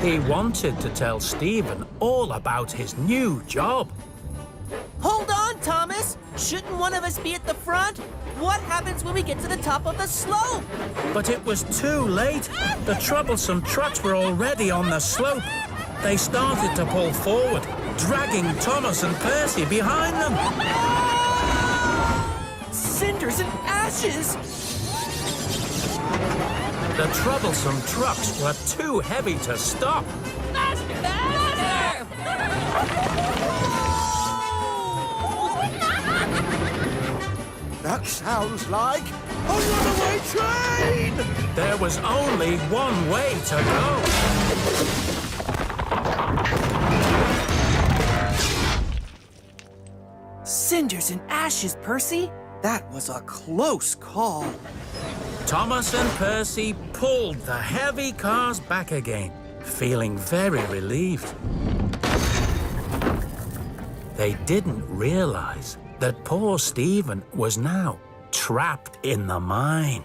He wanted to tell Stephen all about his new job. Hold on, Thomas! Shouldn't one of us be at the front? What happens when we get to the top of the slope? But it was too late. The troublesome trucks were already on the slope. They started to pull forward, dragging Thomas and Percy behind them. Cinders and ashes! The troublesome trucks were too heavy to stop. That sounds like a runaway train! There was only one way to go. Cinders and ashes, Percy. That was a close call. Thomas and Percy pulled the heavy cars back again, feeling very relieved. They didn't realize that poor Stephen was now trapped in the mine.